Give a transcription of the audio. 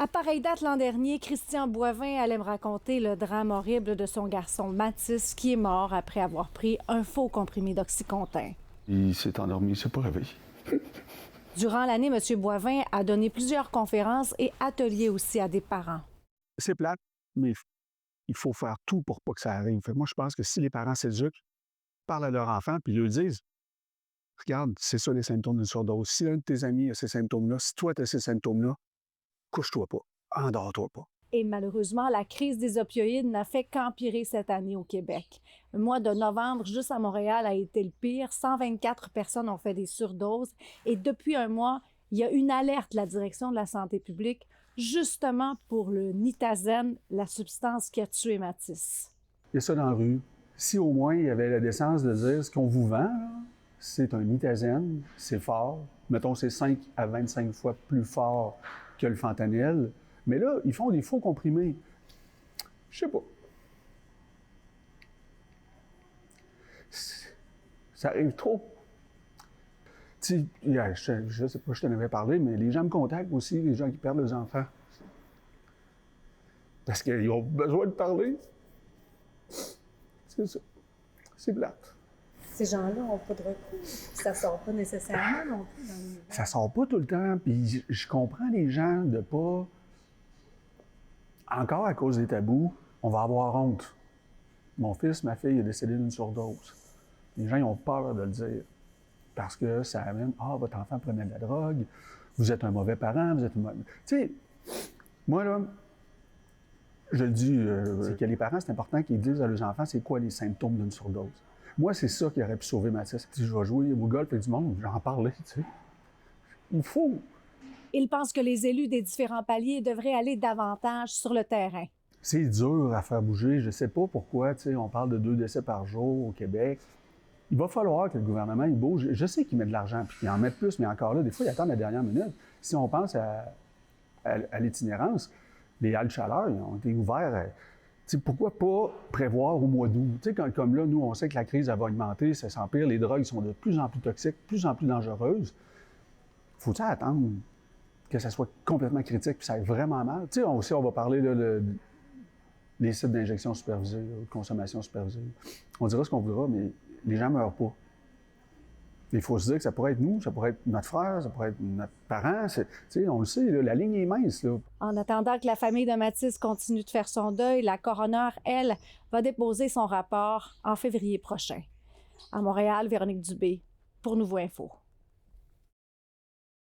À pareille date l'an dernier, Christian Boivin allait me raconter le drame horrible de son garçon Mathis qui est mort après avoir pris un faux comprimé d'Oxycontin. Il s'est endormi, il s'est pas réveillé. Durant l'année, M. Boivin a donné plusieurs conférences et ateliers aussi à des parents. C'est plate, mais il faut faire tout pour pas que ça arrive. Moi, je pense que si les parents s'éduquent, parlent à leur enfant, puis ils leur disent « Regarde, c'est ça les symptômes d'une surdose. Si un de tes amis a ces symptômes-là, si toi tu as ces symptômes-là, couche-toi pas, endors-toi pas. » Et malheureusement, la crise des opioïdes n'a fait qu'empirer cette année au Québec. Le mois de novembre, juste à Montréal, a été le pire. 124 personnes ont fait des surdoses. Et depuis un mois, il y a une alerte de la direction de la santé publique, justement pour le nitazen, la substance qui a tué Mathis. Il y a ça dans la rue. Si au moins il y avait la décence de dire ce qu'on vous vend, là, c'est un nitazen, c'est fort. Mettons, c'est 5 à 25 fois plus fort que le fentanyl. Mais là, ils font des faux comprimés. Je sais pas. Ça arrive trop. Tu sais, je sais pas, je t'en avais parlé, mais les gens me contactent aussi, les gens qui perdent leurs enfants. Parce qu'ils ont besoin de parler. C'est ça. C'est plate. Ces gens-là n'ont pas de recours. Ça sort pas nécessairement non plus dans les nouvelles. Ça sort pas tout le temps, puis je comprends les gens de pas... Encore à cause des tabous, on va avoir honte. Mon fils, ma fille est décédé d'une surdose. Les gens ils ont peur de le dire. Parce que ça amène « Ah, votre enfant prenait de la drogue, vous êtes un mauvais parent, vous êtes un mauvais... » Tu sais, moi là, je le dis, c'est que les parents, c'est important qu'ils disent à leurs enfants c'est quoi les symptômes d'une surdose. Moi, c'est ça qui aurait pu sauver Mathis. Si je vais jouer au golf et du monde, j'en parlais, tu sais. Il faut... Il pense que les élus des différents paliers devraient aller davantage sur le terrain. C'est dur à faire bouger. Je ne sais pas pourquoi, tu sais, on parle de 2 décès par jour au Québec. Il va falloir que le gouvernement il bouge. Je sais qu'ils mettent de l'argent, puis qu'ils en mettent plus, mais encore là, des fois, ils attendent la dernière minute. Si on pense à l'itinérance, les halles de chaleur, ils ont été ouverts. Tu sais, pourquoi pas prévoir au mois d'août? Tu sais, comme là, nous, on sait que la crise elle va augmenter, ça s'empire, les drogues sont de plus en plus toxiques, de plus en plus dangereuses. Faut-il attendre que ça soit complètement critique puis ça aille vraiment mal? Tu sais, aussi, on va parler là, des sites d'injection supervisée, de consommation supervisée. On dira ce qu'on voudra, mais les gens ne meurent pas. Il faut se dire que ça pourrait être nous, ça pourrait être notre frère, ça pourrait être notre parent. Tu sais, on le sait, là, la ligne est mince. Là. En attendant que la famille de Mathis continue de faire son deuil, la coroner, elle, va déposer son rapport en février prochain. À Montréal, Véronique Dubé, pour Nouveau Info.